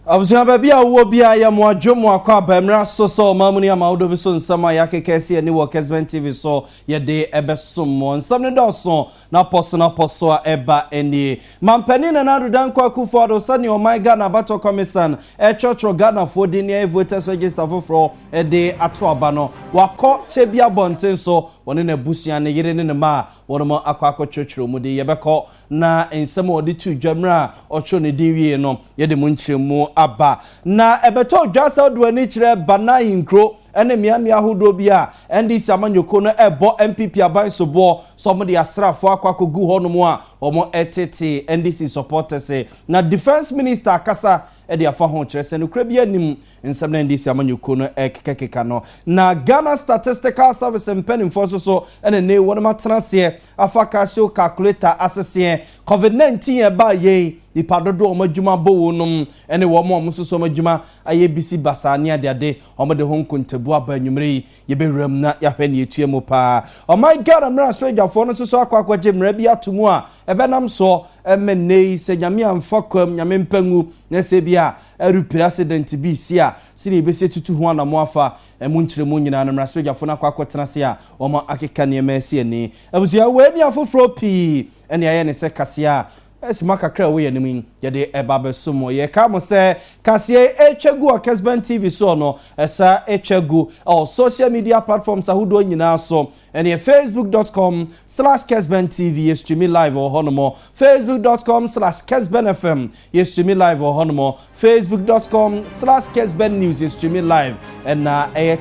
Abusua baby a wo bia ya mo adwomo akwa bamra so mamuni amawdo bi so nsama ya kekese ni wo Kessben TV so ye de ebesomo nsam ne dawso na poso a eba eni mampani na nadudan kwa kufodo sani o my God na bato commission church Ghana for the near voters register for de ato aba no wakọ chebia bonten so woni na busua ne yire ne ma wono akwa chochro mu de yebekọ na ensem odi tu dwamra ocho ne din wie no ye de mu nchiremu aba na ebeto dwasa do ani kire bana inkro ene miamia hodo bia ndc amanyoko no ebo MPP aban sobo so mo de asrafo akwakogu hono a omo etete ndc supporters na defense minister akasa edi afa ho kire se no kra bia nim nsem na ndc amanyoko no ekekeka no na Ghana Statistical Service mpanimfo so ene ne wono matranse afa casio calculator asese COVID-19 eba ye ipadodo omadwuma bowonum ene wo mo so omadwuma ayebisi basane ade omode ho nkontabu aba nwumre yebewram na yahwe ne etuemu pa oh my God amra stranger no so akwakwaje mra bi atomu a ebenam so emene se nyame amfakwam nyame mpangu na se bia eru president bi si a sini ebese tutu ho anamo afa emu nkyeremu nyina na mra stranger na akwakotena se a omo akeka ne emesi ani abusua we ni afofro pi ene aye ne se kasia esimaka kra we yanim yede ebabe somo ye ka mo se kasie echegu a Kessben TV so no esa echegu all social media platforms ahudo nyina so ene facebook.com/Kessben TV stream live or honomo facebook.com/Kessben FM stream live or honomo facebook.com/Kessben News stream live and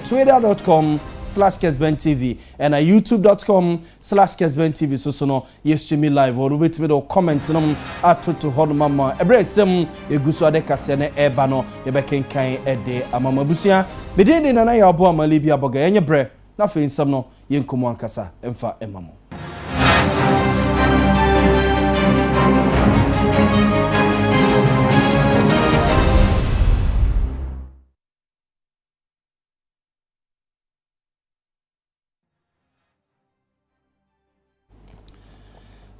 twitter.com/Kessben TV and youtube.com/Kessben TV so no stream live or wait me do comment no atoto hono mama ebresem eguso ade kase na eba no ye bekenkan ede amama busia bedende na ya abo amali bia boga enye bre na fe nsam no ye nkomo ankasa emfa emamo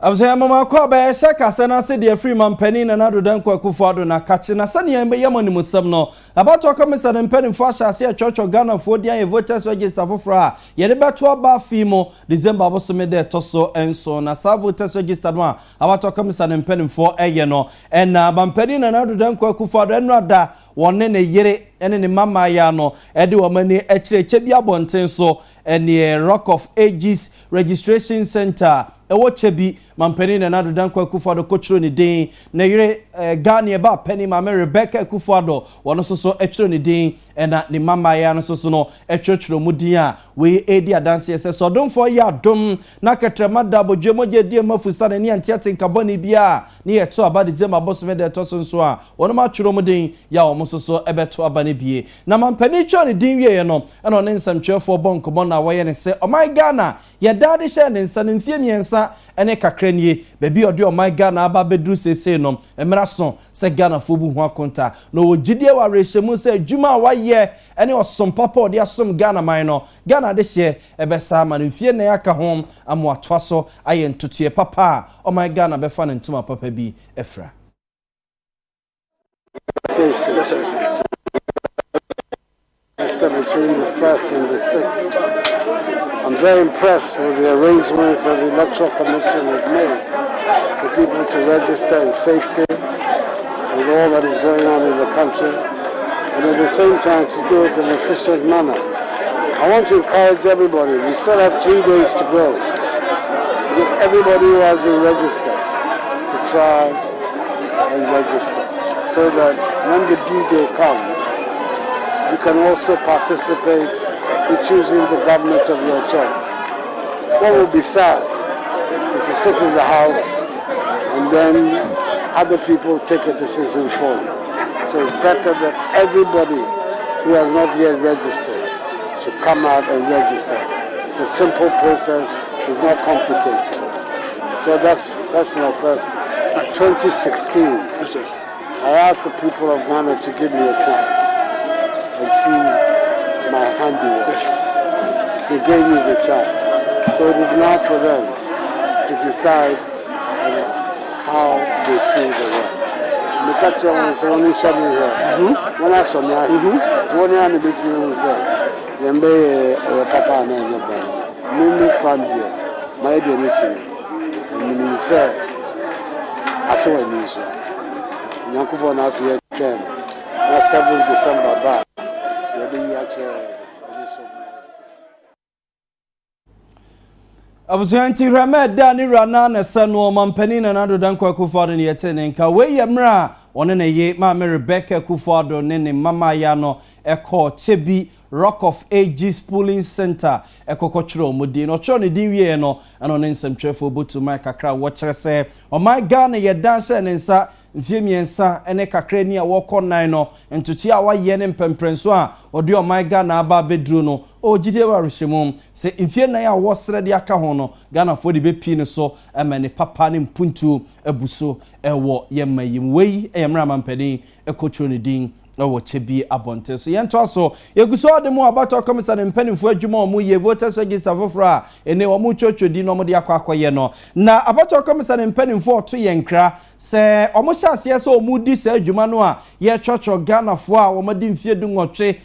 Abusua mama kwa ba seka sana se de free man pani na nadodan kwa kufuado na kache na sane yemo ni musam no abato komisa na pani fo asase church Ghana for dia voters register for ye de beto ba fimo December abosome de toso enso na sa voters register no abato komisa na pani fo eye no na bampani na nadodan kwa kufuado enrada wonne ne yere ene ne mama ya no ede wo mani ekireche bia bonten so ene Rock of Ages Registration Center ewo chebi mampeni na nadodan kwa kufuado kochro ni den na yire Ghana eba penny mama Rebecca kufuado wono so echro ni den ena ni mama ya no so no echro mu din a we edi adanse ese so don for ya dom na ketrema da bodwemogye die mafusa na ni antiate nkaboni bia ni yeto aba December boss me de to so a wono ma chro mu den ya wo so ebeto aba ne bie na mampeni chro ni den wie no ena ne nsamtwefo bonko bon na woye ne se oh my Ghana ye dade she ne nsa ne nsie miensa ene kakranie bebi odi o my God na aba bedru sese no emra so se Ghana fo bu ho akonta no wogidie wa rehemu se adwuma wa ye ene osom papa odi asom Ghana man no Ghana de hye ebesa ma no fie na yaka ho amo atwa so aye ntotie papa o my God na be fa ntuma papa bi efra yes, sir. Between the 1st and the 6th. I'm very impressed with the arrangements that the Electoral Commission has made for people to register in safety with all that is going on in the country, and at the same time to do it in an efficient manner. I want to encourage everybody. We still have 3 days to go. Get everybody who hasn't registered to try and register so that when the D-Day comes, you can also participate in choosing the government of your choice. What will be sad is to sit in the house and then other people take a decision for you. So it's better that everybody who has not yet registered should come out and register. It's a simple process, it's not complicated. So that's my first. 2016, I asked the people of Ghana to give me a chance and see my handiwork. They gave me the chance. So it is now for them to decide how they see the world. I'm catch on so show me here. When I saw me, one year and between say, then be papa and your Mimi family, my dear mission, and Mimi say, I saw an issue. Yankubo na afia came. Na 7 December ba. Yodi yache. Abusanti Ramada ni rana na sanu mampani na nado dankwa Akufo-Addo ne yetene nka we yemra one na ye ma Rebecca Akufo-Addo ne mama ya no eko chebi Rock of Ages Polling Center ekokotro mudi no tro ne din wie no ano ne nsemtwefo botu mai kakra wo kire se o my God na ye dance ne nsa ntiemiensa ene kakra ni a wokonan no ntuti a waye ne mpemprenso a odi o my God na aba bedru no o jide wa rehemu se ntie nan a wosre de aka ho no Ghana fo de bepi ne so emane papa ne mpuntu abuso ewo yemayim wei eyemra mampani ekotro ne din ewo chebi abonte so yento so yeguso de mu abato komisa ne mpanimfo adwuma omu ye voters register fofra ene omu chochodi no mode akwakoye no na abato komisa ne mpanimfo to yenkra se omu hyase se omu di se adwuma no a ye chocho Ghana fo a omadi mfie du nwotwe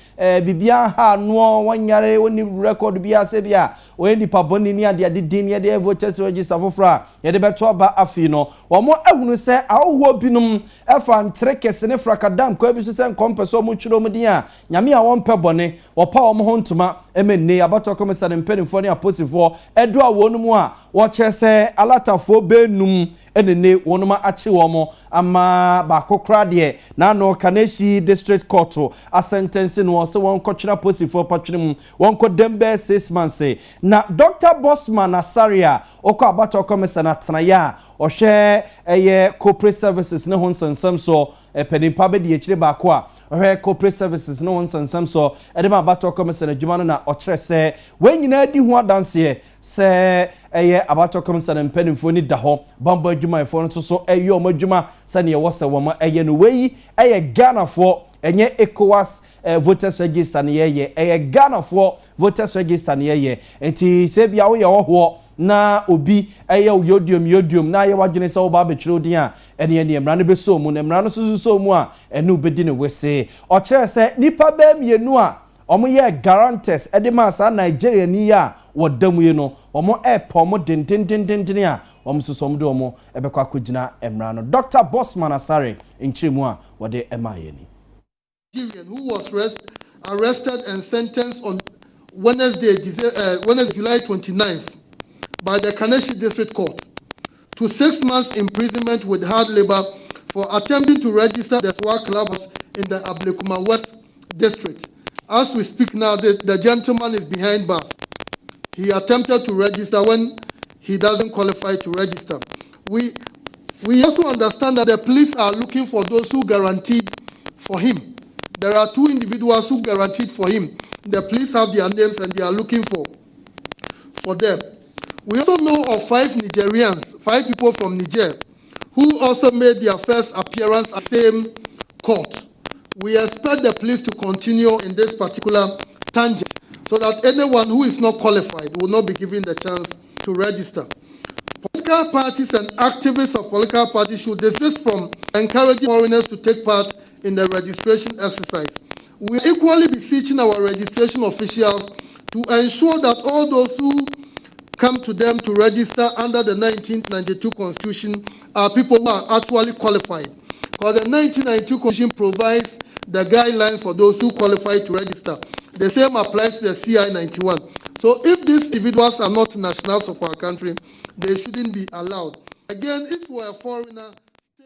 bibia ha no wanyare woni record bia se bia we nipa boni ni ade din ye de voters register fofra ye de beto ba afi no omu ahunu se awo binum efa ntrekese ne frakadam ko bi se kompeso mu twiro mu din a nyame a wonpe bone wopa omo ho ntuma emenne abato komisa ne mpanimfo ne aposifo edo a wonum a wo chese alatafo benum enene wonuma achi womo ama ba kokra de na no Kaneshie district court a sentence no so won kotwira aposifo patwinem won ko dembe 6 months na Dr. Bosman Asaria okọ abato komisa na tenaya ohwe eye corporate services ne honsensam so penimpa be de ekire ba ko a ohwe corporate services ne honsensam so edema abato komisa na dwuma no na okire se wenyina di ho adanse se eye abato komisa na mpanimfo ni da ho bamba adwuma efo no so eye o madwuma sane ye wose wo ma eye no weyi eye Ghana fo enye ECOWAS voters register ne eye Ghana fo voters register ne eye enti se bia wo ye ho na obi eye yodium na ye wadwene se wo ba betwiro din a ene emra no beso mu na emra no so mu a ene obedi ne wese o kire se nipa ba mienu a omo ye guarantors edema sa Nigeria ni ya wodamu ye no omo omo den a omo sosom de omo ebekwa akogina emra no Dr. Bosman Asare nchiremu a wode emaye ni who was arrested and sentenced on Wednesday, July 29th by the Kaneshie District Court to 6 months imprisonment with hard labor for attempting to register the SWA clubs in the Ablekuma West District. As we speak now, the gentleman is behind bars. He attempted to register when he doesn't qualify to register. We also understand that the police are looking for those who guaranteed for him. There are 2 individuals who guaranteed for him. The police have their names and they are looking for them. We also know of 5 Nigerians, 5 people from Niger, who also made their first appearance at the same court. We expect the police to continue in this particular tangent so that anyone who is not qualified will not be given the chance to register. Political parties and activists of political parties should desist from encouraging foreigners to take part in the registration exercise. We are equally beseeching our registration officials to ensure that all those who come to them to register under the 1992 Constitution are people who are actually qualified. Because the 1992 Constitution provides the guidelines for those who qualify to register. The same applies to the CI 91. So if these individuals are not nationals of our country, they shouldn't be allowed. Again, if you are a foreigner, stay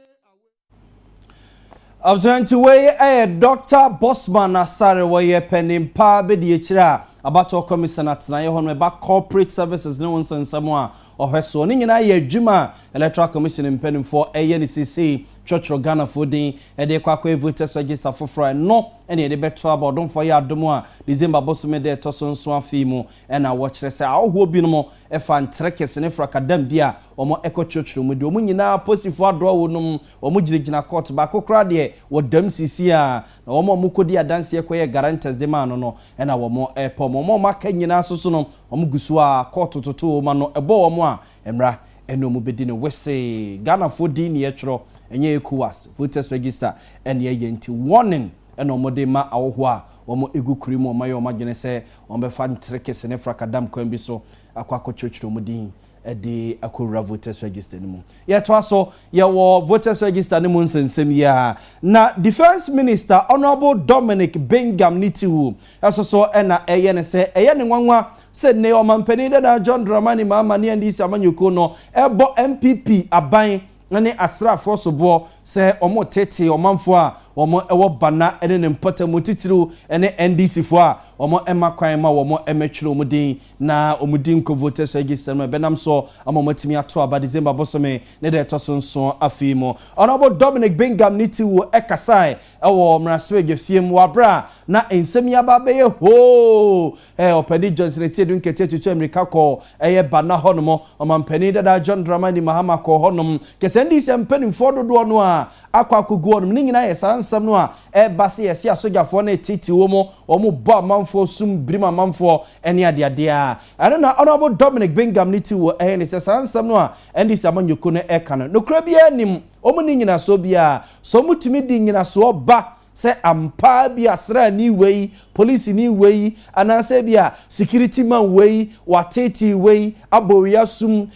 away. Absent way Dr. Bosman Asare way penimpa be di echira abato commissioner tnaye hono ba corporate services ne won samoa ohweso ni nyina ye adwuma electoral commission mpanimfo NCC Church Ghana Fooding de kwakwa voters register for no ene de beto abodon for ya adomo a December bosume de toso nso afimu na wo kire se awo bi no mo e fan trekes ne frakadam bia omo ekochochro mu de omo nyina posifo ado wonum omo girigina court ba kokra de wodam sisi a na omo mukodi adanse ekoye guarantors de man no na wo mo omo maka nyina soso no omo gusu a court toto ma no ebo omo a emra eno mu bedi ne wese Ghana Fooding ne yetro enye ECOWAS voters register ene ye nti warning ene omode ma awoho a omo egu kurimu omaye omagene se ombefa ntrekese ne frakadam kwan bi so akwa churchro mudin ede akowura voters register ni mu ye to aso ye wo voters register ni mu nsensem ya na defense minister honorable Dominic Bingham Nitiwu so ena eye ne se eye ne nwanwa se ne omampani da John Dramani Mahama ne ndisi amanyoko no ebo MPP aban ne asrafo sobo se omo tete omanfo a omo ewo bana ene ne mpatamu titiru ene NDC fo a omo ema kwan ma omo emetwere omudin na omudin ko voters register no benam so amomatimi ato aba December bosome ne de tosonso afimo honorable Dominic Bingham Nitiwu ekasai ewo mraswe gefsiem wabra na ensem ya ba be ho opedi Johnson Esedun kete tutu America ko bana honomo omampani da John Dramani Mahama ko honom kese NDC mpani fodo do no a akwa kugu onum ni nyina yesansam no a base yesi asogafo na titi wo mo omo bo manfo sum brima manfo ene ade a ano na honorable Dominic Bingham Nitiwu ne yesansam no a NDC amanyoko no ekano no kura bia nim omo ni nyina so bia so mutumi di nyina so ba se ampa bi asra ni wei police ni wei anase bia security man wei wateti wei aboria sum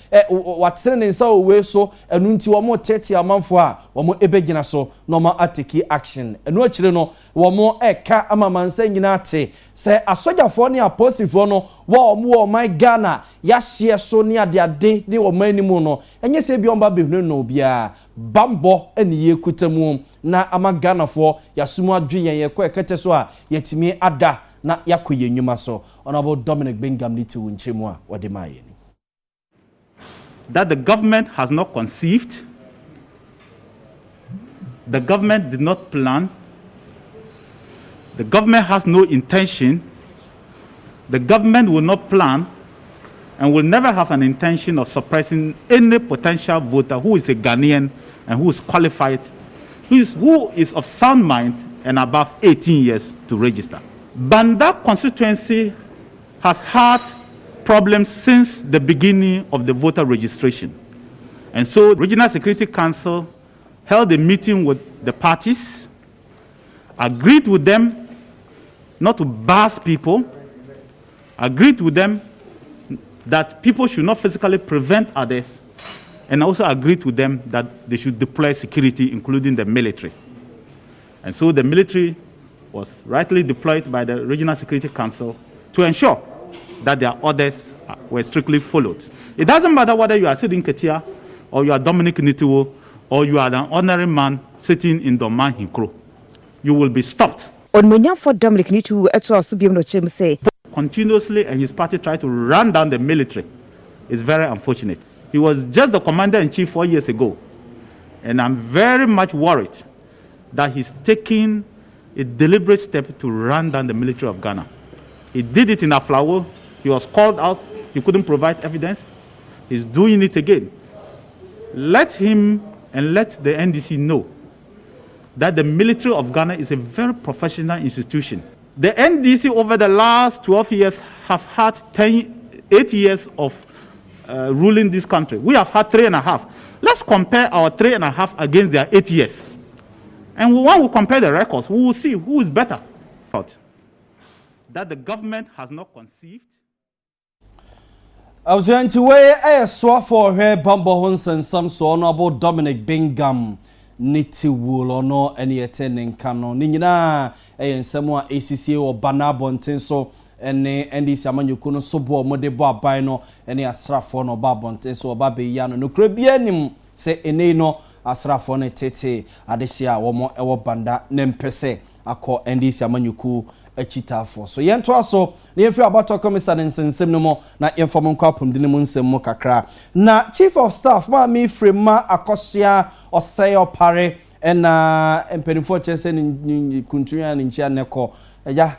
watsene ne nsa wei so enu nti wo mo teti amanfo a wo mo ebegina so no ma atiki action enu akire no wo mo eka amamansa nyina ate se asojafo ne aposifo no wo mo my Ghana ya hye so ne ade ne wo manimu no enye se bi omba behunu no bia bambo ene ye kutamu na ama Ghana fo yasumu adwen ye ko ekete so a yetimi ada na yakoye nyuma so honorable Dominic Bingham Nitiwu nchemu a wode maye ni that the government has not conceived, the government did not plan, the government has no intention, the government will not plan and will never have an intention of suppressing any potential voter who is a Ghanaian and who is qualified, who is of sound mind and above 18 years to register. Banda constituency has had problems since the beginning of the voter registration. And so the Regional Security Council held a meeting with the parties, agreed with them not to bars people, agreed with them that people should not physically prevent others, and also agreed with them that they should deploy security, including the military. And so the military was rightly deployed by the Regional Security Council to ensure that their orders were strictly followed. It doesn't matter whether you are Sidin Ketia or you are Dominic Nitiwu or you are an ordinary man sitting in Doman Hinkro. You will be stopped. For Dominic Nitiwu say continuously, and his party tried to run down the military. It's very unfortunate. He was just the commander-in-chief 4 years ago, and I'm very much worried that he's taking a deliberate step to run down the military of Ghana. He did it in Aflawo. He was called out. He couldn't provide evidence. He's doing it again. Let him and let the NDC know that the military of Ghana is a very professional institution. The NDC over the last 12 years have had 8 years of ruling this country. We have had 3.5. Let's compare our 3.5 against their 8 years. And when we compare the records, we will see who is better. That the government has not conceived. I was going to weigh a swap for her Bumble and some so honorable Dominic Bingham Nitiwu no any attending canon. Nina and someone ACCA or Banabo and Tenso and NDC Amanyukuno Sobo Modebo Bino any Asrafon or Babon Tenso Babi Yano no Crebianim say Eneno Asrafone Tete Adesia Womo Ewo Banda Nempese Ako NDC Amanyuku Echita for so yen to aso na yefi abato komisar nsensem no mo na inform kwapum dine mu nsem mo kakra na chief of staff ma mi frema akosia osay opare na empenifo chese ni kuntuya ni nchia neko ya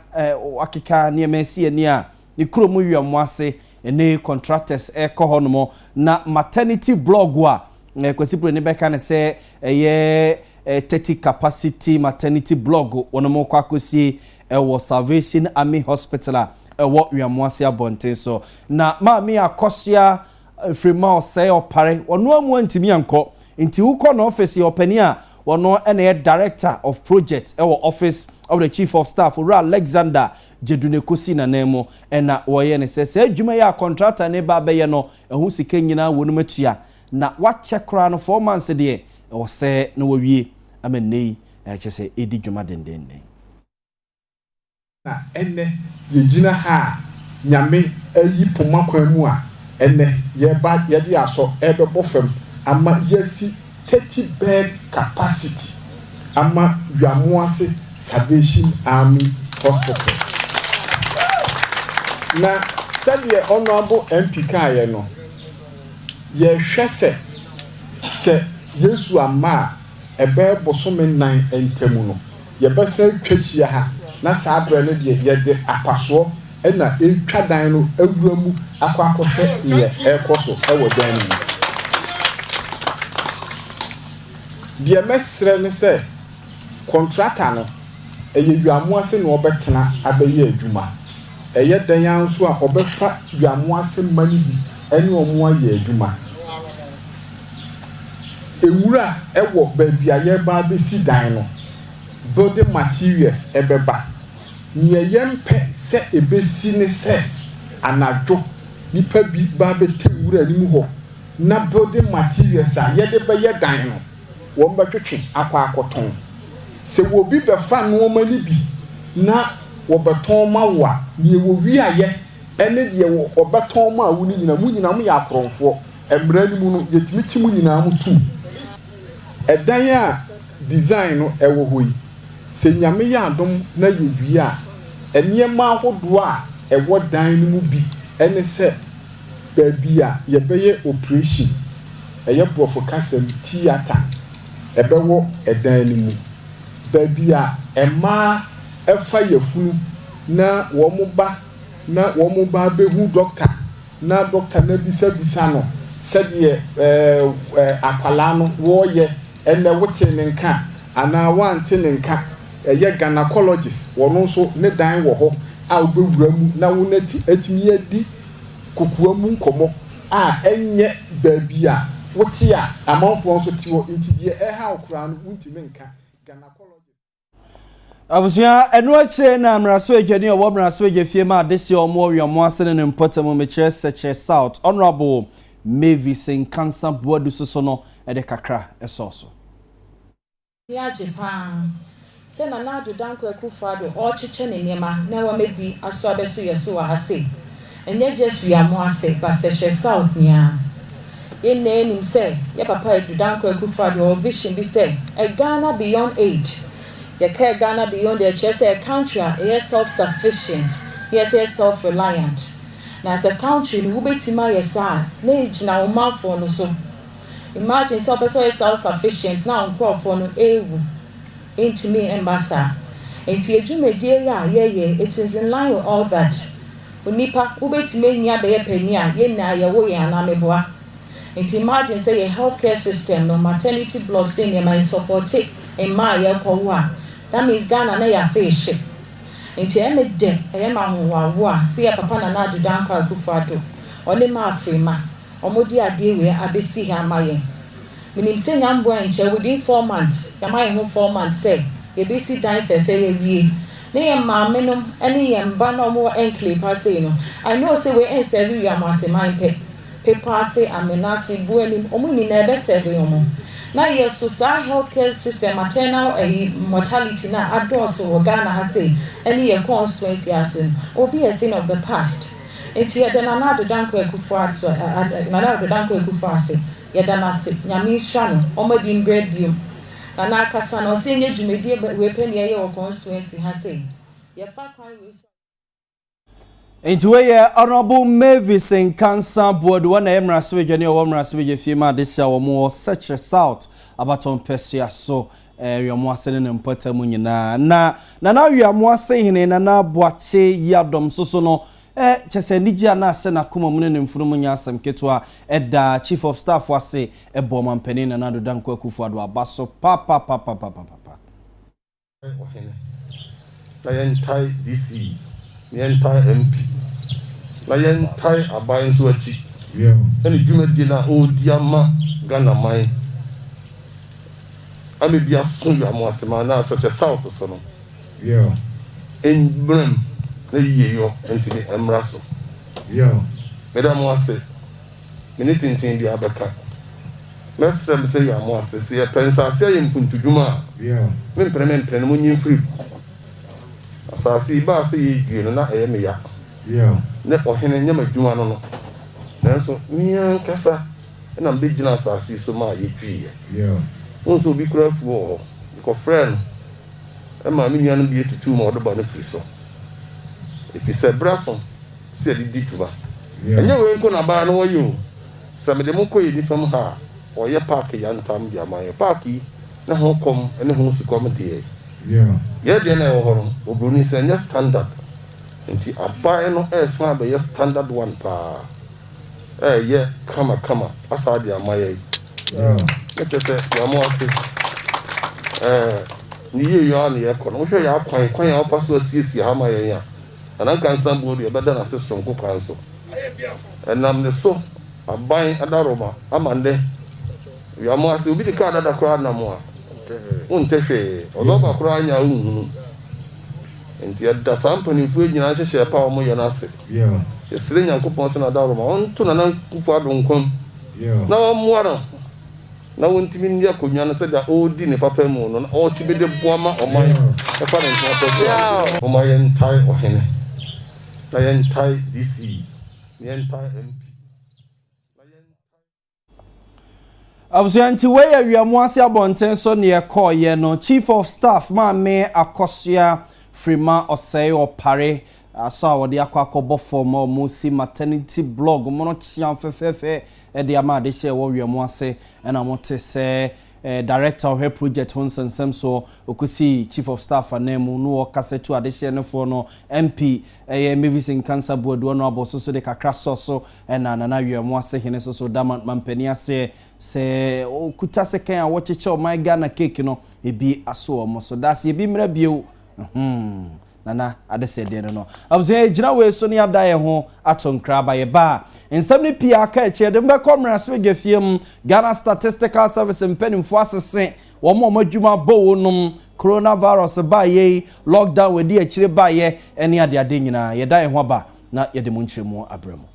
akika ne mesi ani a ni kromu wiamo ase ene contractors ekohono na maternity blog wa kwesipro ne beka ne se ye 30 capacity maternity blog wono kwa akosi ewo Salvation Army Hospital ewo wiamoase abonten so na ma mi akosia frima osay opare onu amu antimi anko nti wukọ na office ye opani a wono ene director of project ewo office of the chief of staff Ura Alexander Jedune Kosi na nemo ena woye ne sese adwuma ya contractor ne ba be ye no ehu sika nyina wonu matua na wache kra no 4 months de wo se na wawie amennei chese edi dwuma dendenden na enne yegina ha nyame ayi poma kwan mu a enne ye ba ye de aso ebebo fam ama yesi 30 bed capacity ama Yamuase Salvation Army Hospital na said honorable MP kaye no ye hwese se Yesu ama ebe bosome nan entemu no ye besa twahia ha na sabre no de ye de apaso na etwa dan no awuramu akwakohwe ye ekoso ewo dan ni de mesre ne se contractor no eye Yamuase no obetena abaye adwuma eye dan anso a obefa Yamuase mani bi ene omo aye adwuma ewura ewo baabi aye ba be si dan no building materials ebeba ni yempe se ebesi ne se anadwo nipa bi ba be tewura ni mu ho na building materials a ye de be ye dan no wo mba twetwe akwa akoton se wo bi be fa no mani bi na wo beton ma wa ni wo wi aye ene de wo obeton ma wo ni nyina mu ya akronfo emra ni mu no yetimi timu nyina mu tu edan a design no ewo hoyi se nyame ya adom na yewi a eniema ahodo a ewo dan no mu bi ene se baabi a yebeye operation eye brofo kasem theater ebewo edan ni mu baabi a ema efa yafunu na wo mo ba behu doctor na doctor na bisa no sɛdeɛ akwala no wɔyɛ ene wote ne nka ana wante ne nka ɛyɛ gynecologist wɔno nso ne dan wɔ hɔ a wobɛwura mu na wonati atimi adi kokua mu nkɔmɔ a ɛnyɛ baabi a wote a amanfoɔ nso te hɔ nti deɛ ɛha okura no wontimi nka gynecologist abusia enu akire na amraso adwani owo amraso adwafie ma adese omo Yamuase ne mpotamo mekire seche south honorable Mavis in cancer board so no e de kakra esoso ya Japan se na na do danko ekufado o chiche ne niema na wa mebi aso abeso yeso wa hase enye just Yamuase ba seche south nia enne enim se ya papa do danko ekufado o vision bi se a Ghana beyond age ye care Ghana beyond the church a country a self sufficient yes self reliant na as a country no betima yesa na ejina wo manfo no so imagine so person is self sufficient na nkofo no ewu intimi embasa enti edwumedie ya ye it is in line with all that unipa wo betima nya be ye pani a ye na ye wo ye anameboa enti imagine say your healthcare system no maternity blocks in your support in my ye kowa that means Ghana na ya say shit enti emede eyema howawo a se ya papa na adu danko akufado one ma afrima omodi ade we abesi ha maye minim se nyambo enche within 4 months yamaye ho 4 months say ye besi dan fefe ye wie ne ye ma menom ene ye mba na omo enclave ase no I know say we en serve Yamuase man people say amenasi bueni omo ni na ebe serve omo na yes social healthcare system maternal mortality na adoso wo Ghana ha say any your constituency asin obi a thing of the past enti ya dana na do danko ekufo aso na do danko ekufo ase ya dana se nyame hwa no omadi ingredium na akasa na osi nye dwumedie we pani ye wo constituency ha say ya fa kwan we enti we ye honorable Mavis in cancer board one emraso adwani owo emraso adwafie ma adese wo mo seche south abaton pesia so Yamuase ne mpotamo nyina na Yamuase hene na boache yadom so no chese nija na ase na kuma mun ne mfurum nya asem keto a eda chief of staff wase eboman panin na do danko akufo ado abaso pa na yentai DC yentai MP na yentai aban so ati ene dwumadi na odiama Ghana man ame bia so ya mo asema na such a south so no yeah in brim na yiye yo ntini emra so yeah madam wase minute ntin di abaka mesem say ya mo asese ya pensa ase ya mpuntudwuma yeah mempreme mo nyin free asase ba se yi na me ya yeah ne ohene nyama dwuma no nanso mian kasa na mbe gina asase so ma ye twi yeah onso bi kura fu ko friend e ma mi nuanu bi etutu ma odo ba no free so epi se brason se di tuba enye we ko na ba no yo se me de mo ko yi fam ha o ye park ya ntam dia ma ye park yi na ho kom ene ho sikom de ye de na wo horo obroni se nya standard nti abai no e fa ba ye standard one pa ye kama asa dia ma ye ete se ya mo ase ni ye yo na ye ko no hwe ya kwan ya paso asiesie ha ma ye ya anan kan sambo de beda na se sonko kwan so enam ne so aban adaroma amande ya mo ase obi de ka dada kra na mo a untehwe ozo ba kra anya unhunu enti ada sampani fu nyina hyehye pa o mo ye na ase esire nyankopon se na adaroma onto na nan kufu adonkom na o mo ara na wontimi ndi akonwa no se da odi ne papa mu no o tibe de boama o man e fa ne nto to o ma ye ntai ohene na ye ntai DC ye ntai MP Abusuanti we awiamu ase abonten so ne ekoye no chief of staff ma me akosua frima osei opare aso awode akwakobo form o musi maternity blog mono chian fefefe e de ama de hye wo wiamu ase na mote se director of her project Honsensem so okusi chief of staff anemu no okasetu ade hye ne fo no MP Mavis in cancer board no aboso so de kakra so na wiamu ase hene so dama mampani ase se okuta se kan a wocheche o my Ghana cake no ebi aso o mo so das ebi mra bio nana adese de no abuze ejina we so ne ada ye ho atonkra ba ye ba ensem ne pia ka eche de mbe komra so gefiem Ghana Statistical Service mpanimfo asese wo mo madwuma bo num coronavirus ba ye lockdown we di akire ba ye ene ade nyina ye da ye ho ba na ye de mu nchiremu abramo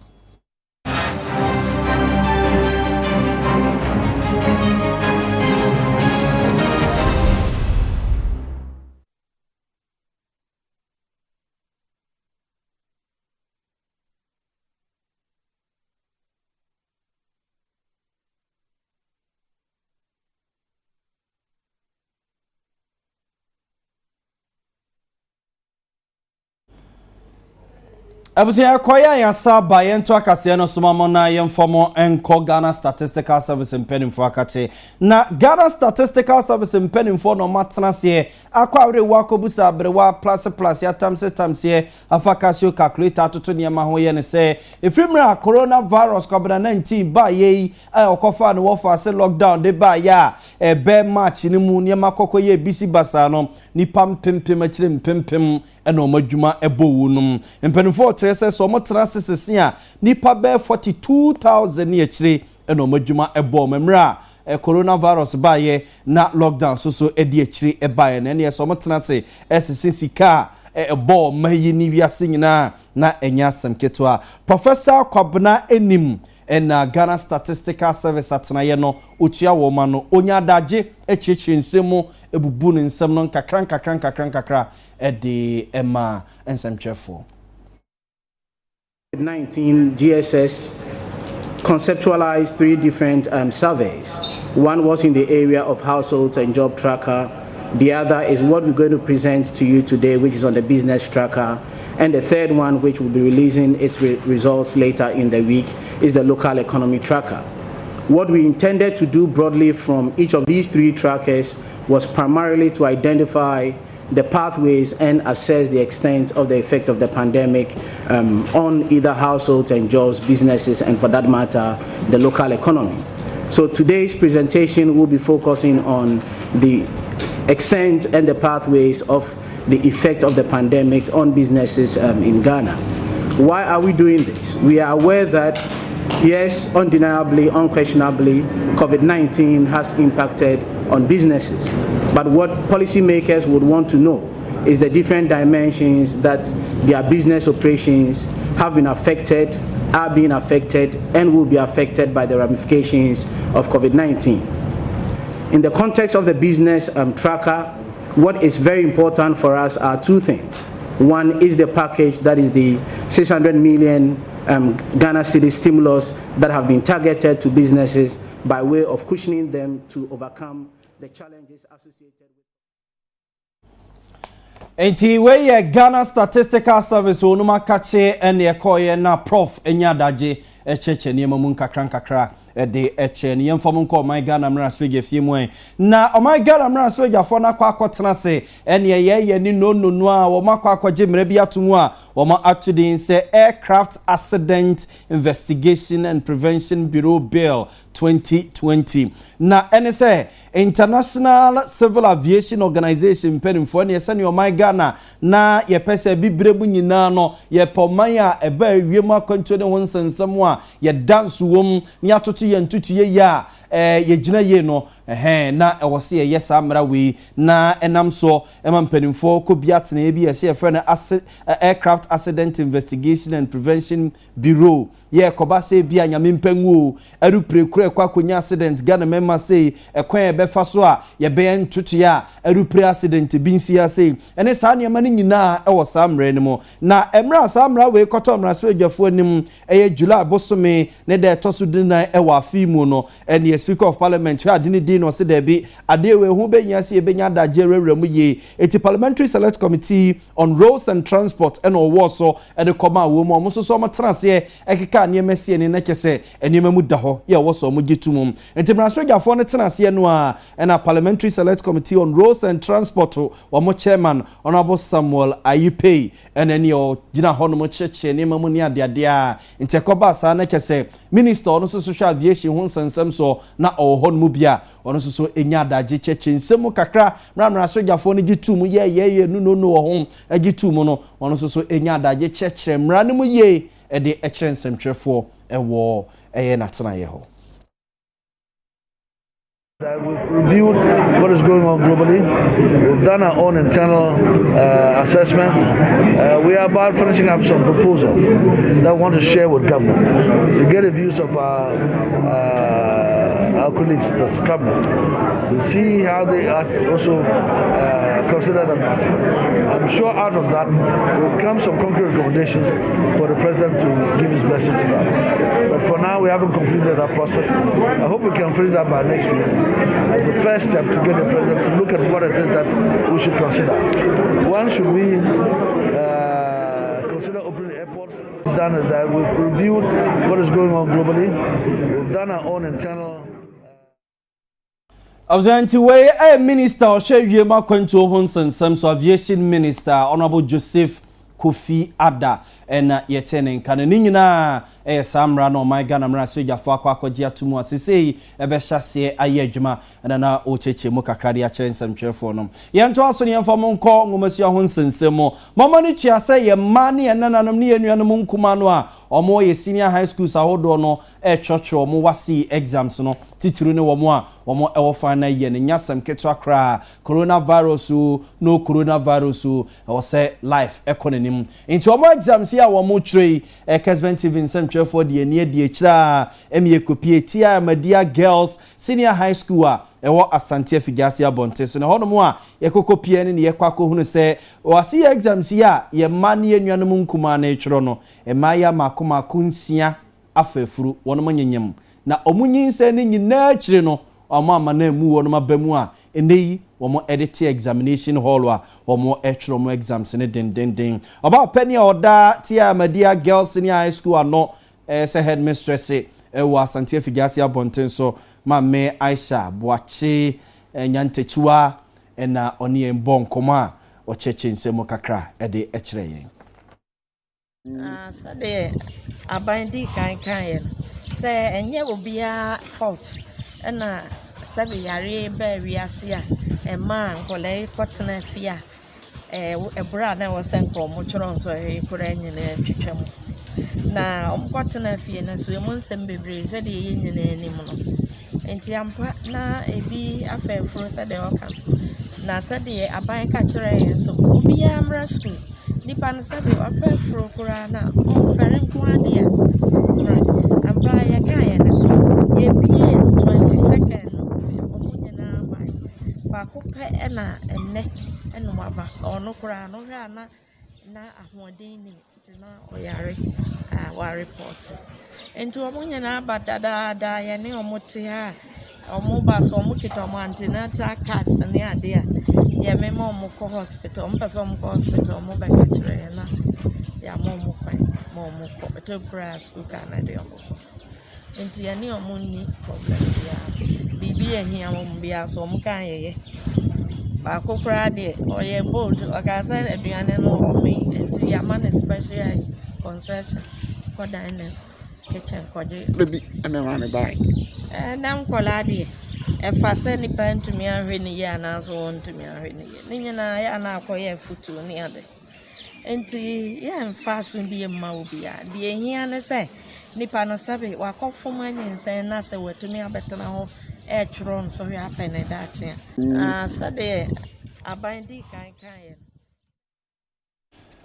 Abusia kwaya ya saba yento akase no somamo na yemfomo enko Ghana Statistical Service mpenimfo akate na Ghana Statistical Service mpenimfo no matnase akwawre wakobusa abrewa plus ya tamse afakasio calculator atoto niema ho ye ne se efrimra coronavirus COVID-19 ba ye okofa no wofa se lockdown de ba ya be march ni mu niema kokoye bisi basa no nipa mpempem akire mpempem ena omadwuma ebowu num mpenimfo trese so mo transese a nipa be 42,000 ni akire ena omadwuma ebo memra coronavirus ba ye na lockdown so edi akire e ba ye na ne so mo transese sisika ebo mayi ni wiase nyina na enya samketo Professor Kwabena enim na Ghana Statistical Service atnaye no otua wo ma no onya daje echichi nsemu ebubu ne nsem no kakran de ema ensemchefo. COVID-19 GSS conceptualized 3 different surveys. One was in the area of households and job tracker. The other is what we're going to present to you today, which is on the business tracker. And the third one, which will be releasing its results later in the week, is the local economy tracker. What we intended to do broadly from each of these 3 trackers was primarily to identify the pathways and assess the extent of the effect of the pandemic on either households and jobs, businesses, and for that matter, the local economy. So today's presentation will be focusing on the extent and the pathways of the effect of the pandemic on businesses in Ghana. Why are we doing this? We are aware that, yes, undeniably, unquestionably, COVID-19 has impacted on businesses. But what policymakers would want to know is the different dimensions that their business operations have been affected, are being affected, and will be affected by the ramifications of COVID-19. In the context of the business tracker, what is very important for us are two things. One is the package, that is the 600 million Ghana cedi stimulus that have been targeted to businesses by way of cushioning them to overcome the challenges associated with. Enti we Ghana Statistical Service onuma kache ene ekoye na prof enyadaje echeche niema mu nkakra de eche ne yemfom nko my Ghana mraswege fiemwe na my Ghana mraswege afo na kwa akotena se ene ye ni no a wo makwa akwaje mre bia tumu a wo ma atudin se Aircraft Accident Investigation and Prevention Bureau Bill 2020 na ene se International Civil Aviation Organization penimfo ne yesa ne my Ghana na ye pese bibremu nyina no ye pomaya eba wiem akwanto ne ho nsensem a ye dance wom ne atoto ye ntutu ye ya ye gina ye no na ewose ye yesa mra we na enam so ema mpenimfo ko biatena e bi ye se friend Aircraft Accident Investigation and Prevention Bureau ye koba se bia nyame mpangu arupre kure kwa konya accident Ghana memma say ekwan e befa so a ye be ntutu ya arupre accident binsi ya say ene sa niam ne nyina e wo samre ne mo na emra samra we koto mra so adwafo anim eye July bosome ne de toso dinan e wa afimu no ene Speaker of Parliament ha dini di no se de bi ade we hu be nya se e benya da jerewremu ye eti Parliamentary Select Committee on Roads and Transport and owo so e de koma wo mo so so mo transe ekeka niemese ne na kese eniema mu da ho ye wo so mo gitumum enti braswegafo ne transe no a na Parliamentary Select Committee on Roads and Transport wo mo chairman Honorable Samuel Ayipei eneni o gina ho no mo cheche niema mu ni ade a enti koba sa na kese minister ono so social aviation ho nsensem so na ho no mu bia ono so enya adaje cheche nsem kakra mramraswegafo ne gitum ye no ho agitum no ono so enya adaje cheche mra ne mu ye e de echren semtrefo ewo eye natena ye ho. We've reviewed what is going on globally. We've done our own internal assessment. We are about finishing up some proposals that we want to share with government to get the views of our colleagues, the cabinet, to see how they also consider that matter. I'm sure out of that will come some concrete recommendations for the president to give his blessing to that. But for now, we haven't completed that process. I hope we can finish that by next week, as the first step to get the president to look at what it is that we should consider. One, should we consider opening airports? We've done is that we've reviewed what is going on globally. We've done our own internal. Absent way a minister Oshewie Makwanto Honsensem so aviation minister Honorable Joseph Kofi Ada ena yetene kan nyina samra no my Ghana mra so gyafo akwakoje atumu asese ebe hyase aye adwuma na o cheche mu kakrade a kyerensem twerefo no yento aso ne yemfa mo nko ngomasu ahonsensem mama ni chiase ye mane enananom ne yenuanom nkuma no a omo ye senior high school sahodo no church omo wasi exams no titiru ne womo a omo ewo final year ne nyasem keto akra coronavirus no coronavirus o say life economy into omo exams here womo trey Kessben TV nsem for the near the chira emye kopie tia Madia Girls Senior High School a ewo Asante Afigasi Abonte so na hono mu a yekokopie ne yekwako hunu se wasi exams here ye mane enuanom nkuma na echiro no emaya makoma kunsia afafuru wono manyenyem na omunyinse ne nyina chire no omo amana mu wono mabamu a eneyi womo edit examination hall a womo echiro mo exams ne den oba penny oda tia Madia Girls Senior High School ano se headmistress wa Asante Afigasi Abonten so Mame Aisha Boachi Nyantechiwa na oni embon koma o cheche nsemo kakra de echire yen sade abandi kan yen se enye obia fault na sabe yare ba wiase a ema nkole kotena fia ebra na wosenko mo choro so ekura nyine twetwam na omkotena fie na so emu nsem bebre se de ye nyine anim no enti ampa na ebi afefro sɛ de ɔka na sɛ de aban ka kyerɛ yɛn so obi amra school nipa no sɛ de afefro kura na ɔfɛre nko ade a ampa yɛ ka yɛn ne so yɛbie 22nd ɔmo nyinaa ban baako pɛ ɛna ɛnɛ ɛna waba ɔno kura no hwɛ na ahoɔden ni nti na ɔyare wa report enti ɔmo nyinaa ba dadaada yɛne ɔmo te ha ɔmo ba so ɔmo kita ɔmo antenatal cards ne ade a yɛmema ɔmo kɔ hospital ɔmo pɛ sɛ ɔmo kɔ hospital ɔmo bɛka kyerɛ yɛn na yɛama ɔmo kwan ma ɔmo kɔ ɛtɔkura school car na de ɔmo kɔ enti yɛne ɔmo ni problem biara biribi yɛhia ɔmo biara so ɔmo kan yɛyɛ baako koraa deɛ ɔyɛ bold ɔka sɛ aduane no ɔme enti yɛama no special concession kɔdan ne kitchen kɔgye Baby, ɛmɛma me bae. na nkɔlaa deɛ ɛfa sɛ nipa ntumi ahwɛ ne yie anaasɛ wɔntumi ahwɛ ne yie ne nyinaa yɛ ana akɔyɛ foto ne ade enti yɛmfa so deɛ mma wo biara deɛ ɛhia ne sɛ nipa no sɛbe wakɔfom anyinsɛn na sɛ watumi abɛtena hɔ ɛtwerɛ nsɔhwɛ apɛ ne daakye a sɛdeɛ aban di kan yɛ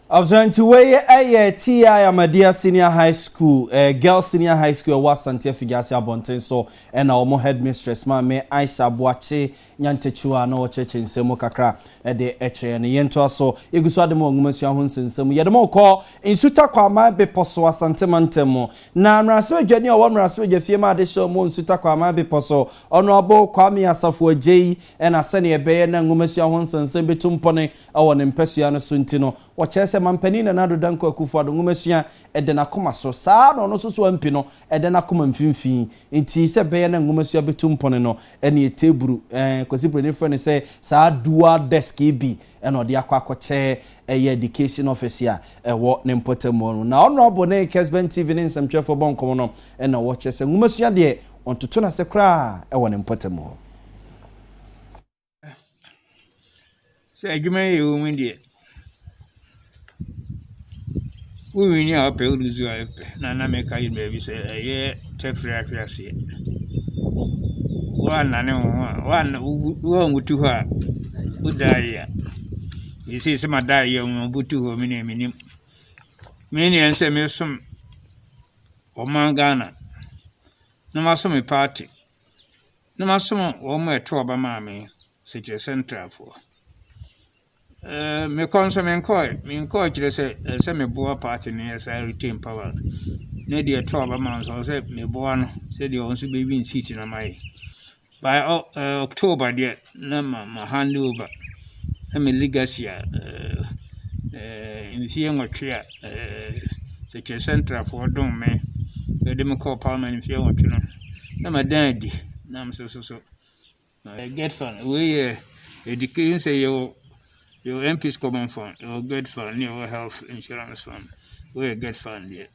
Abzanti wey TI Amadia Senior High School, Girls Senior High School was Santia Figasi Abonten so and our headmistress ma me Aisha Boache Nyantechua no church in Semo Kakra de eche ne yento so eguso ademo ngumasu ahon sensem yedemo ko insuta kwa ma be poso asante mantemo na mraso adwani owo mraso adwafie ma de show mo insuta kwa ma be poso ono abo kwa mi asafo agei na sene ebeye na ngumasu ahon sensem betumpone awo ne mpasua no so ntino wo chese mampani na nado danko akufo ado ngumasua ede na koma so saa no no so so ampi no ede na koma mfimfin nti se beye na ngumasua betumpone no ene teburu kwasi brene friend say saa dual desk bi ene ode akwakoche education officer wo ne mpotamo no na honorable ne Kessben TV ne nsamtwefo bonkom no ene wo chese ngumasua de ontoto na se kra wo ne mpotamo se adwuma yewu mu de we ni ape uluzu ape na meka yi be se ye tefri afiase wana ne wana wo ngutu ha udaya isi se madaya yo butu ho minim ense mesum o mangana na masum party na masum o ma eto ba ma me secret central for me consome nkoi kire se me boa party ne sa retain power ne de eto ba ma so se me boa no se de on so be win seat na mai by October there na ma hand over me legacy in fie nwotwe a secret central for don me de me call parliament in fie nwotwe no na ma dan di na so get fun we education say your MP's common fund your get fund your health insurance fund we get fund there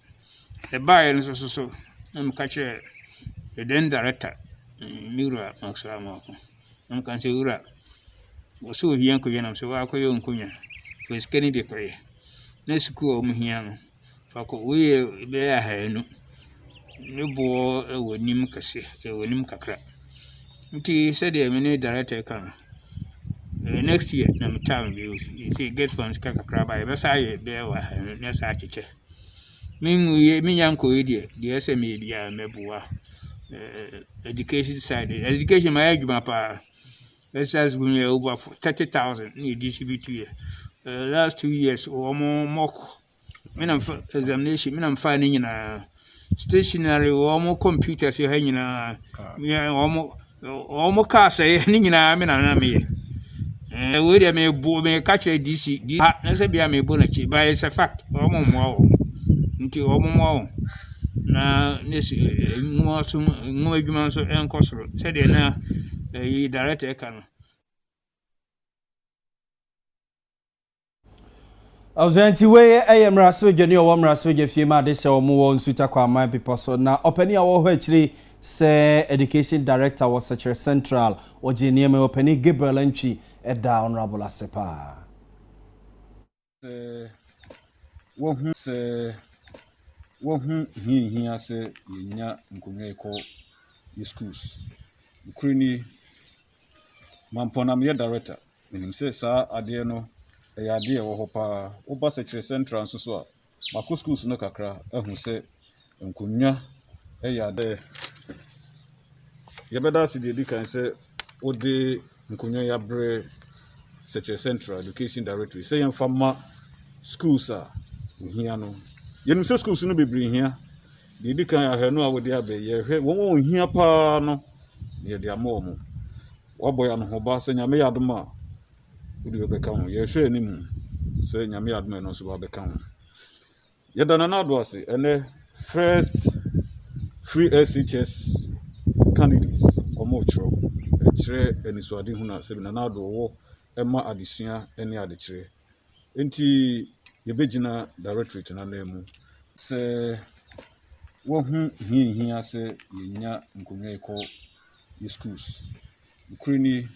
the buy no so na catch the then director Mira Maxwell Moko. I'm can say Ura. Was so young Koyanam, so I call you Uncunya. For his Kenny be cray. Next school, Muhian. For we bear hen. No boy would nim Cassi, a winning cacra. He said, a minute director can. Next year, no time views. You see, get funds cacra by Versailles, bear, next architect. Me uncle idiot, the SME be a mebua. Education side. Education my age mapa. Let's just bring over 30,000 you distribute to you. Last 2 years or more mock. Examination, I'm finding in a stationary or more computers you're hanging almost cars hanging in a me. Where they may catch a DC. As a be a me bonnet, but it's a fact. Almost more. Until almost more. Na nesi ngo adwuma so enkosoro se de na director ka no Abzanti we mraso dwani o mraso dwafie ma de se o mo nsuta kwa man people so na opani a wo ho akiri se education director was Secretary Central ojenie me opani Gabriel Antwi eda honorable asepa wo hu se wo hu hi ase yenya nkonwe ko schools Ukraine Mamponam director. Meaning say sa ade no e ade wo hopa oba secretary central nso so a mako schools no kakra ehu say nkunwa e ade yebeda sidi di kan say ode nkunwa ya bre secretary central education directory say yem fama schools a ohia no yenum say schools no bebre hia di kan ahanu a wode abe ye hwe won ohia pa no ye de amomo waboya no hoba say nyame yadoma wode beka ho ye hwe anim say nyame yadoma no so ba beka ho ye dana na do ase ene first free SHS candidates omochro echire enisuade huna se na na do wo ema adesua ene adechire enti ye begina directorate na nemu se wo hu hia se yenya nkonwa eko schools Ukraine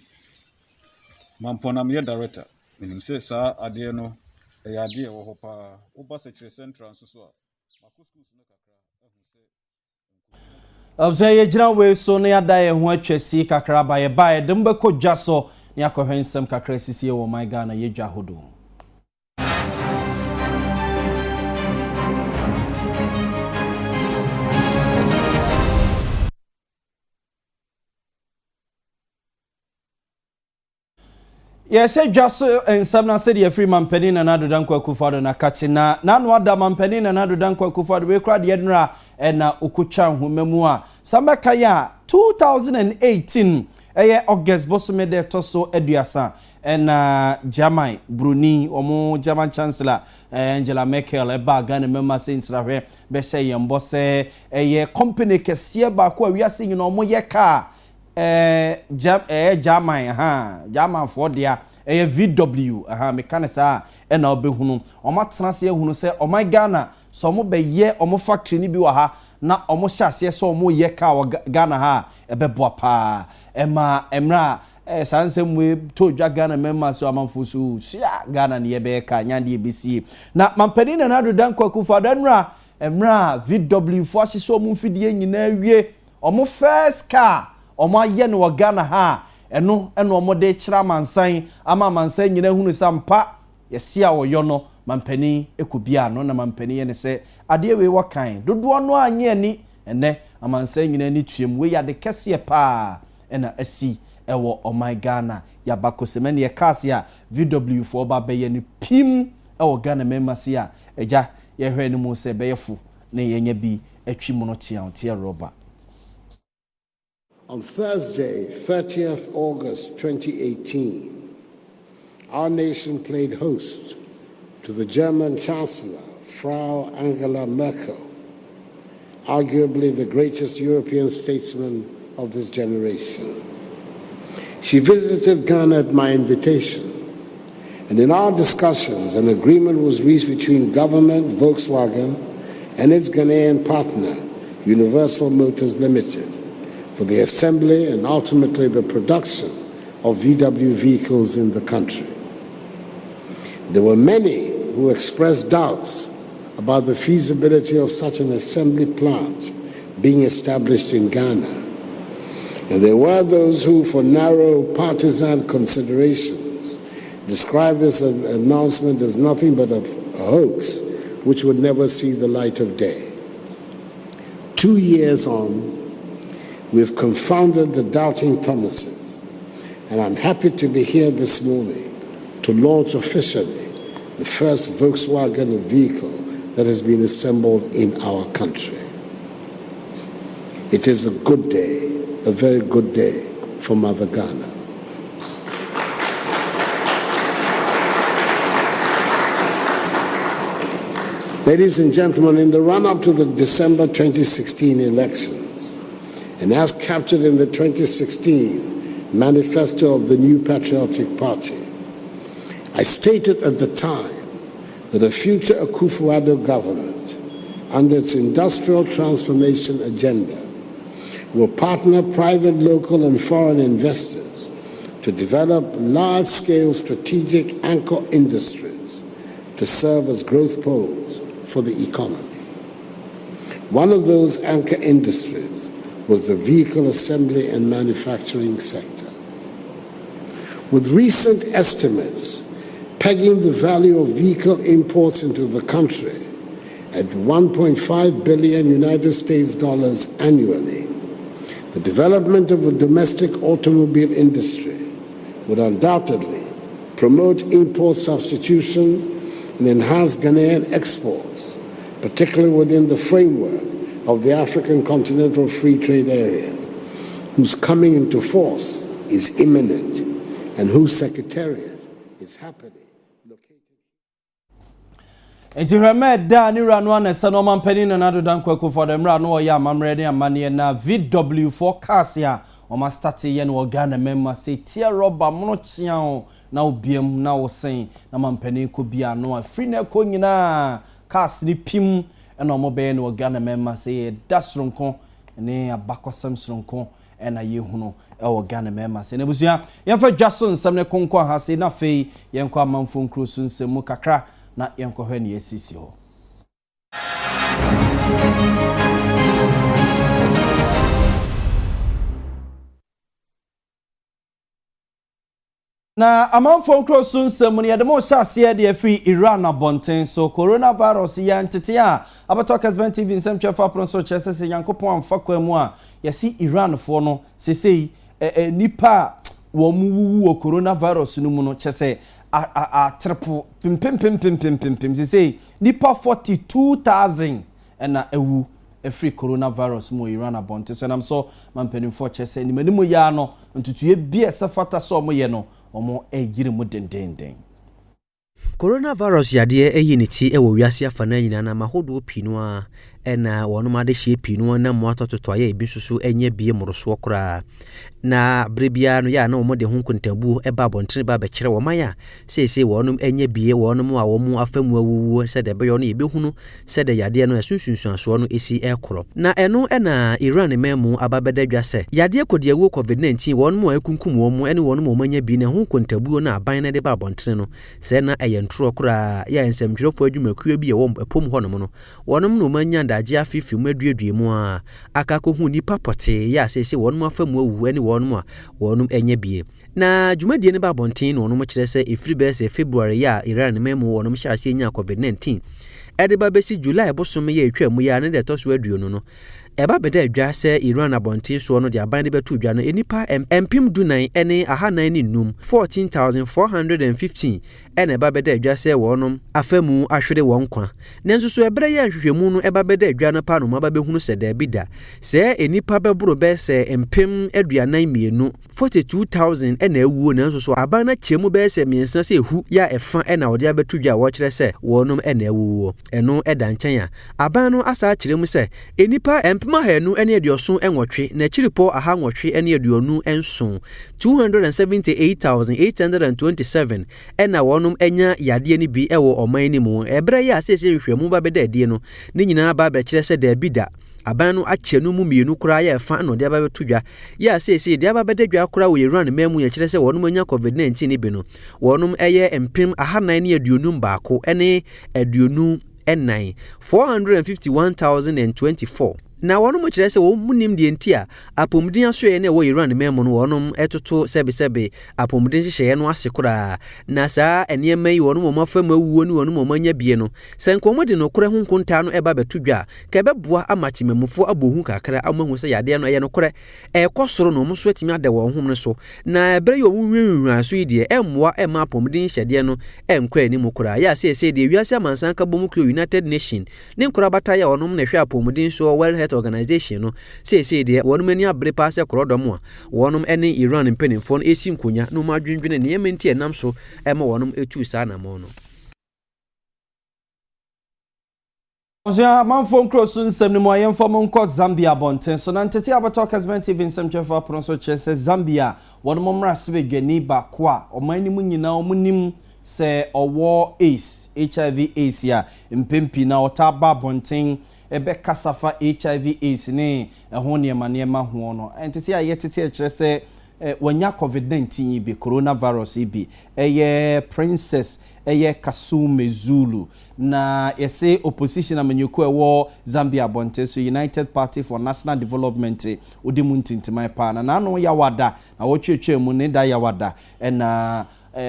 Mamponam director meaning say sa ade no e ade wo hopa oba secretary central so a mako schools no kakra ehu say Observe jina we so na yada ye ho atwasi kakra ba ye ba ye dembe ko dwaso ne akohwensem kakra sisi wo my Ghana ye dwa hodo. Yes, just ensam na said ye free man penny na nado dan kwaku fado na kachi na no ada man penny na nado dan kwaku fado we kra de nra na okutwa nhomemu a sambeka ya 2018 August bosome de toso eduasa na German Bruni omo German chancellor Angela Merkel ba Ghana member sensrahwe be say yembose company kese ba ko awiase nyina omo ye ka German for dia VW mekanisa na obehunu omatena se ehunu se o my Ghana so mo be ye omo factory ni bi wa ha na omo hyase so omo ye ka wa Ghana ha ebeboa pa emra sansem we todwa Ghana member so amanfusu sia Ghana ne ye be ka nyande ebesi na mampani na nado dan kwaku fadanra emra VW fo hyese omo mfidie nyina wie omo first car omo aye no Ghana ha eno omo de kira mansan ama mansan nyina hunu sampa yesi a woyo no mampani ekubia no na mampani ye ne se ade we wakan dodo no anye ani ene amansan nyina ni tuem we ya de kese pa ena asi ewo o my Ghana ya bakosemene ye kasia VW for ba be ye ni pim ewo Ghana memasi a eja ye hwe ni mu se be yefu ne yenya bi atwi mu no tia roba. On Thursday, 30th August 2018, our nation played host to the German Chancellor, Frau Angela Merkel, arguably the greatest European statesman of this generation. She visited Ghana at my invitation, and in our discussions, an agreement was reached between government, Volkswagen, and its Ghanaian partner, Universal Motors Limited, for the assembly and ultimately the production of VW vehicles in the country. There were many who expressed doubts about the feasibility of such an assembly plant being established in Ghana. And there were those who, for narrow partisan considerations, described this announcement as nothing but a hoax which would never see the light of day. 2 years on, we've confounded the doubting Thomases, and I'm happy to be here this morning to launch officially the first Volkswagen vehicle that has been assembled in our country. It is a good day, a very good day for Mother Ghana. Ladies and gentlemen, in the run-up to the December 2016 elections, and as captured in the 2016 manifesto of the New Patriotic Party, I stated at the time that a future Akufo-Addo government, under its industrial transformation agenda, will partner private, local, and foreign investors to develop large-scale strategic anchor industries to serve as growth poles for the economy. One of those anchor industries was the vehicle assembly and manufacturing sector. With recent estimates pegging the value of vehicle imports into the country at $1.5 billion United States dollars annually, the development of a domestic automobile industry would undoubtedly promote import substitution and enhance Ghanaian exports, particularly within the framework of the African Continental Free Trade Area, whose coming into force is imminent and whose secretariat is happily located. Enti Remed da ni ranu anese no man pani na nado dan kwaku for dem ranu ya mamre ne amane na VW4 cars ya o ma start ye no Ghana memma say tie rubber mono chia o na obiem na wo sen na man pani ko bia no afri na ko nyina cars ni pim na mo be no Ghana memma say dasronko ne abakosam sronko na ye hunu e Ghana memma say ne busua ye fa dwaso nsam ne konko ha say na fei ye nkwa manfo nkro so nsem mu kakra na yenkohwe ne yesisi ho na amanfo nkro so nsem ne yedemo hyase de afri Iran abonten so coronavirus ya ntete a abato Kessben TV nsem twefa pro so chese yankopon amfa kwamu a yesi Iran fo no sesei nipa wo mu wo coronavirus no mu no chese a triple pim say nipa 42,000 na ewu every coronavirus mo Iran abonte so nam so mampeni for chese ni manimu ya no ntutuye bia sefata so mo ye no omo egire mu dendenden coronavirus yade eyiniti ewo wiase afana nyina na mahodo pinu a ena wonuma de hye pinu na mo atototo aye bi susu enye bie moroso kora na brebia no ya na omo de hunkuntabu eba bontene ba bekere wo maya sese wonum enye bie wonum a wo mu afamu awuwu se de beyo no ye behunu se de yade no esunsunsuaso no esi ekoro na eno ena Iran memu ababedadwa se yade kodie wo COVID-19 wonum a ekunkum wo mu ene wonum omanya bi na hunkuntabu na aban na de ba bontene no se na ntro kura ya ensemdwofo adwumakuo bi ye wo epom honom no wonum no manya ndaje afifi mu aduadue mu a akako hu nipa pote ya sese wonum afamu awu ene wonum a wonum enye bie na dwumadie ne ba bonten no wonum kire se efiri be se February ya Iran memu wonum hyase nya COVID-19 ede ba besi July bosom ye etwa mu ya ne de toso aduonu no eba beda adwa se Iran abonten so no de aban de betu dwa no enipa empim dunan ene ahanan ni num 14,415 ene eba beda adwa se wonum afamu ahwede won kwa nenso so ebere ya hwehwemu no eba beda adwa no pa no maba behunu se da bida se enipa beboro be se empim aduanan mienu 42,000 ene awuo nenso so aban na chemu be se miensa se hu ya efa ena ode abetu dwa wo kire se wonum ene awuo eno eda nchen ya aban no asa kiremu se enipa empima hanu ene adioso enwotwe na chiripo aha nwotwe ene aduonu enso 278,827 ena wonum enya yade ni bi ewo oman ni mu ebre ya sese hwehwemu ba beda die no ni nyina ba be kire se da bida aban no achenu mu mienu kura ya fa no de ba betudwa ya sese de ba bedadwa kura wo Iran memu ya kire se wonum anya COVID-19 ni bi no wonum eye empim ahanan ni aduonum baako ene aduonu enan 451,024 na wonum kire se wo munim de ntia apomdin aso ye na wo Iran memu no wonum etoto sebe apomdin hye no asekura na saa enema yi wonum mafam awuo ni wonum manya bie no senkomo de no kore hunkunta no eba betudwa ka beboa amatimemufo abohu kakra amahu se yade no ye no kore ekosoro no mo so atimi ade wo hom ne so na ebere yo wunwunwa so yi de emmoa ema apomdin hyede no emkwa ni mukura ya se de wiase amansan ka bomu kro United Nation ne nkura bataya wonum na hwe apomdin so World Organization no say de wonum ani abre paase korodom a wonum ene Iran mpenimfo no esi nkonya no madwendwene ne yementi enam so ema wonum etu saa na mo no Ozia manfo nkroso nsem ni mo ayemfo mo nkọ Zambia bonten so na ntete abato Kessben TV nsem twefa pronso chese Zambia wonum mrase bedwani ba ko a oman ni mu nyina omunim se owo AIDS HIV AIDS ya mpempi na otaba bonten ebe kasafa HIV AIDS ne ho ne ma ho no entete a yetete kire se wanya COVID-19 bi coronavirus bi princess Kasume Zulu na yese opposition amanyuko ewo Zambia bonte so United Party for National Development odi muntintimai pa na no ya wada na wotwetwe mu ne da ya wada na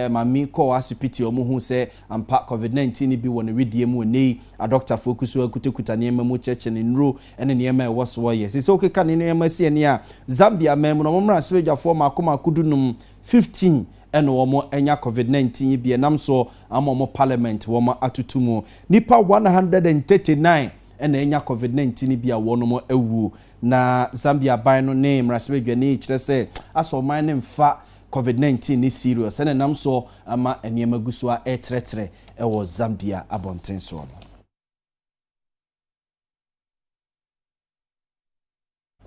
mami ko asipiti omuhu se ampa COVID-19 bi wona wedie mu nei a doctor focus akutekuta ne mu cheche ne nro ene ne ma ewo so ye se okeka ne ma sie ne a Zambia mem no momra sebejafo makoma kudunum 15 eno womo enya COVID-19 bi enam so amomo parliament womo atutumu nipa 139 ena enya COVID-19 bi a wono ewu na Zambia ban no name rasebedwa ne kire se aso man ne mfa COVID-19 ni serious ena nam so ama eniema gusua etretre ewo Zambia abonten so no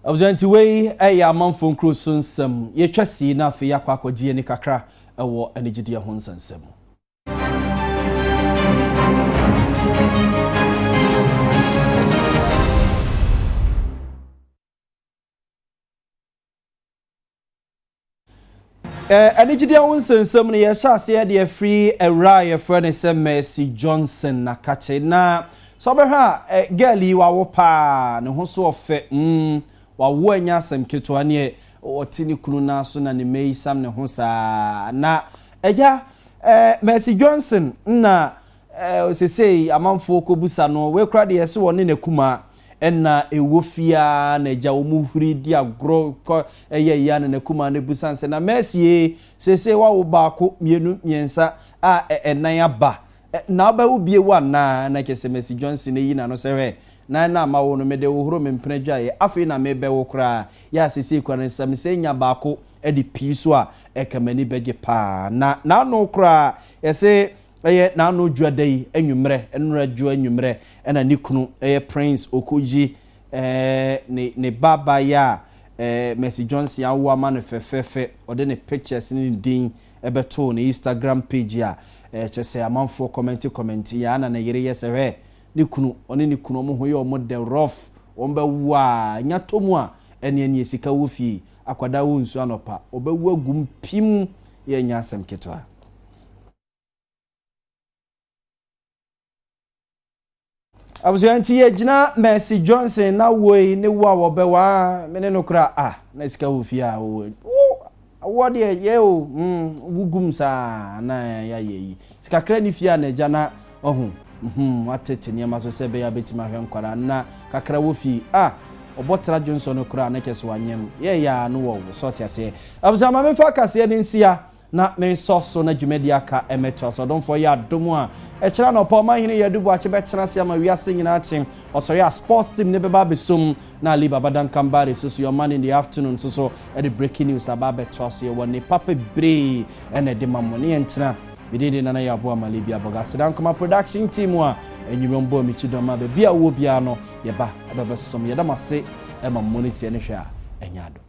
Abjanti wey eya manfo nkroso nsam ye twasi na afi yakwakogie ni kakra ewo enigide ho nsansam enigide ho nsansam ne ye hyase de free ewra friend SMS Johnson na kache na so be ha girl wa wo pa ne ho so ofe wawo anya asem keto ane otini kunu na so na ne mei sam ne ho saa na eja Mercy Johnson na osesei amanfo kobusa no we kra de yese woni ne kuma enna ewofia na eja omuhuri di agro ya na kuma ne busanse na Mercy sesei wawo baako mienu miensa a enan aba na ba ubie wa na kese Mercy Johnson yi na no sewe na ma wo no mede wo horo mempena ye afi na mebe wo kra ya sisi kwaran sam se nya baako edi piso a ekamani bege pa na no kra yese na no dwadai anwumre enura dwo anwumre ena nikunu Prince Okoji ne baba ya Mercy Johnson ya wo ama no fefefe ode ne pictures ni din ebeto ne Instagram page ya chese amanfo comment ya na yere yese nikunu oni nikunu mo hoye omo de rough omba wa nyatomu a ene esika wo fie akwada wo nsu anopa obawu agum pim ye nya asem ketwa abuzianti ye gina Mercy Johnson na woi ne wa wo be wa mene no kra na esika wo fie a wo de ye o wugum sa na ya ye sika kra ni fie na gya ohun watete niama so sebe ya betima hwe nkwara na kakra wo fi obotra Johnson okura na kese wanyem ye ya no wo sort ase abusama me fa kase ni nsia na me soso na dwumedi aka emeto so don for ya domu a kira no pa ma hine ya dubu ache betena se ama wiase nyina ache osori a sports team ne beba besum na Ali Babadan Kambare so your man in the afternoon so the breaking news about beto so woni papa bre ene de mamoni entena bidede nana ya bo amalibi aboga sedan koma production team a enyumombo michidoma be bia wo bia no ye ba abebesom ye da mase e ma monitor ne hwa a enyado